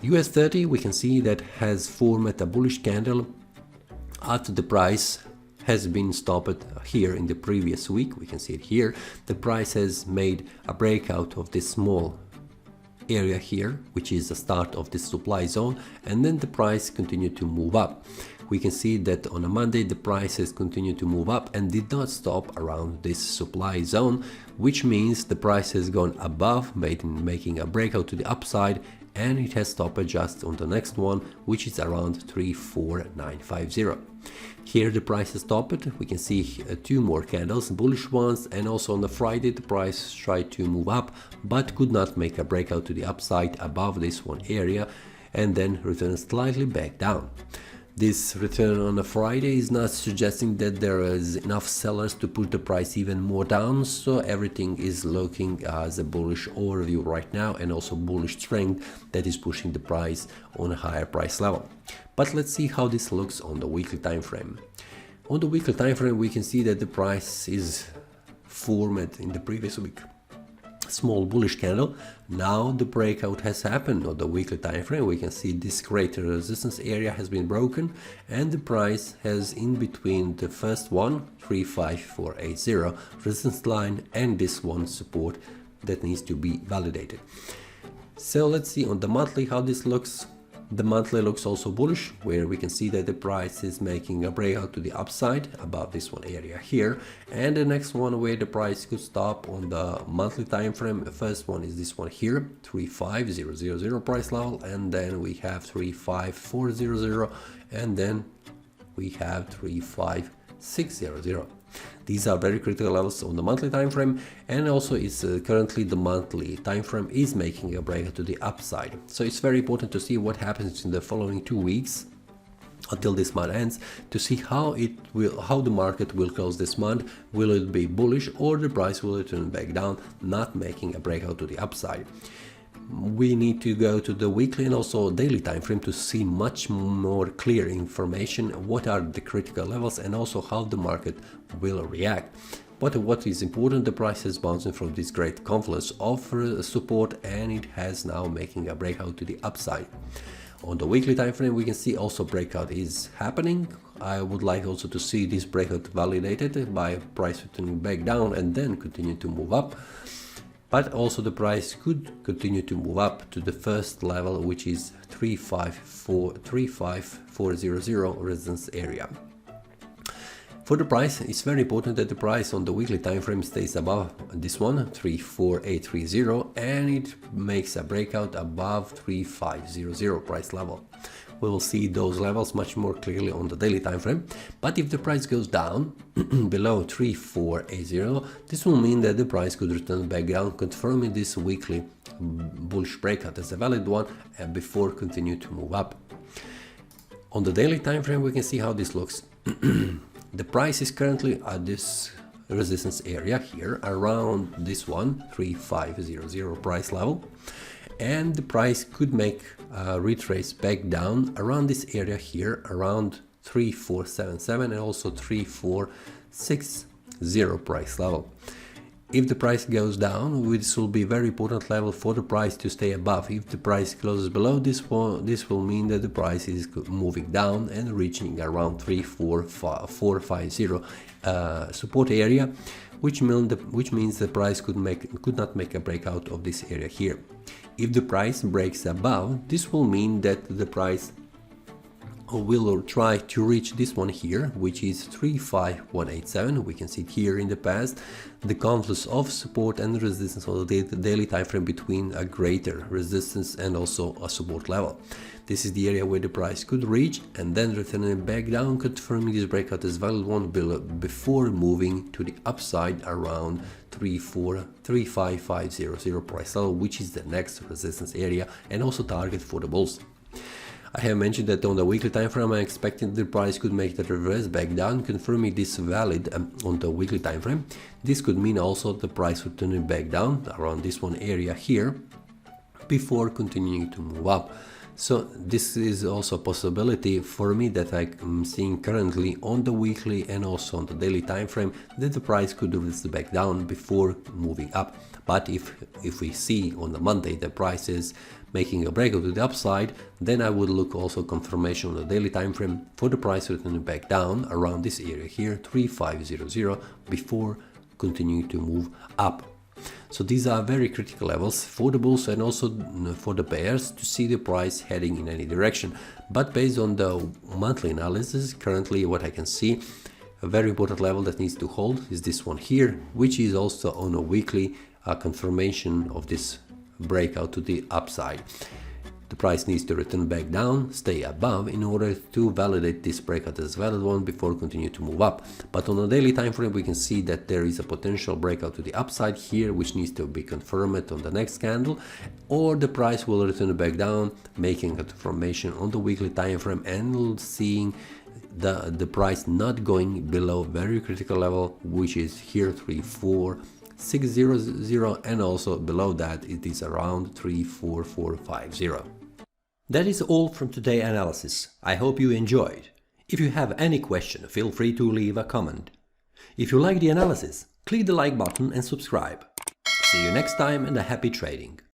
US30, we can see that has formed a bullish candle after the price has been stopped here in the previous week. We can see it here. The price has made a breakout of this small area here, which is the start of the supply zone, and then the price continued to move up. We can see that on a Monday the price has continued to move up and did not stop around this supply zone, which means the price has gone above, making a breakout to the upside, and it has stopped just on the next one, which is around 34950. Here the price has stopped. We can see two more candles, bullish ones, and also on the Friday the price tried to move up but could not make a breakout to the upside above this one area and then returned slightly back down. This return on a Friday is not suggesting that there is enough sellers to pull the price even more down, so everything is looking as a bullish overview right now, and also bullish trend that is pushing the price on a higher price level. But let's see how this looks on the weekly time frame. On the weekly time frame, we can see that the price is formed in the previous week. Small bullish candle. Now the breakout has happened on the weekly time frame. We can see this greater resistance area has been broken, and the price has in between the first one 35480 resistance line and this one support that needs to be validated. So let's see on the monthly how this looks. The monthly looks also bullish, where we can see that the price is making a breakout to the upside above this one area here, and the next one where the price could stop on the monthly time frame. The first one is this one here, 35000 price level, and then we have 35400, and then we have 35600. These are very critical levels on the monthly time frame, and also it's currently the monthly time frame is making a breakout to the upside. So it's very important to see what happens in the following 2 weeks until this month ends, to see how the market will close this month. Will it be bullish, or the price will return back down, not making a breakout to the upside? We need to go to the weekly and also daily time frame to see much more clear information, what are the critical levels, and also how the market will react. But what is important, the price is bouncing from this great confluence of support, and it has now making a breakout to the upside. On the weekly time frame, we can see also breakout is happening. I would like also to see this breakout validated by price returning back down and then continue to move up. But also the price could continue to move up to the first level, which is 35400 resistance area. For the price, it's very important that the price on the weekly time frame stays above this one, 34830, and it makes a breakout above 3500 price level. We will see those levels much more clearly on the daily time frame. But if the price goes down below 3480, this will mean that the price could return back down, confirming this weekly bullish breakout as a valid one, and before continue to move up. On the daily time frame, we can see how this looks. The price is currently at this resistance area here, around this one, 3500 price level, and the price could make a retrace back down around this area here, around 3477 and also 3460 price level. If the price goes down, this will be a very important level for the price to stay above. If the price closes below this one, this will mean that the price is moving down and reaching around 34450 support area, which means the price could not make a breakout of this area here. If the price breaks above, this will mean that the price will try to reach this one here, which is 35187. We can see it here in the past, the confluence of support and resistance on the daily time frame between a greater resistance and also a support level. This is the area where the price could reach and then returning back down, confirming this breakout as valid one before moving to the upside around 35500 price level, which is the next resistance area and also target for the bulls. I have mentioned that on the weekly time frame, I'm expecting the price could make the reverse back down, confirming this valid on the weekly time frame. This could mean also the price returning back down around this one area here before continuing to move up. So this is also a possibility for me that I'm seeing currently on the weekly and also on the daily time frame that the price could reverse back down before moving up. But if we see on the Monday the price is making a breakout to the upside, then I would look also confirmation on the daily time frame for the price returning back down around this area here, 3500, before continuing to move up. So these are very critical levels for the bulls and also for the bears to see the price heading in any direction. But based on the monthly analysis, currently what I can see, a very important level that needs to hold is this one here, which is also on a weekly confirmation of this breakout to the upside. The price needs to return back down, stay above in order to validate this breakout as valid one before continue to move up. But on a daily time frame we can see that there is a potential breakout to the upside here, which needs to be confirmed on the next candle, or the price will return back down, making a confirmation on the weekly time frame and seeing the price not going below very critical level, which is here 34600, and also below that it is around 34450. That is all from today's analysis. I hope you enjoyed. If you have any question, feel free to leave a comment. If you like the analysis, click the like button and subscribe. See you next time and a happy trading.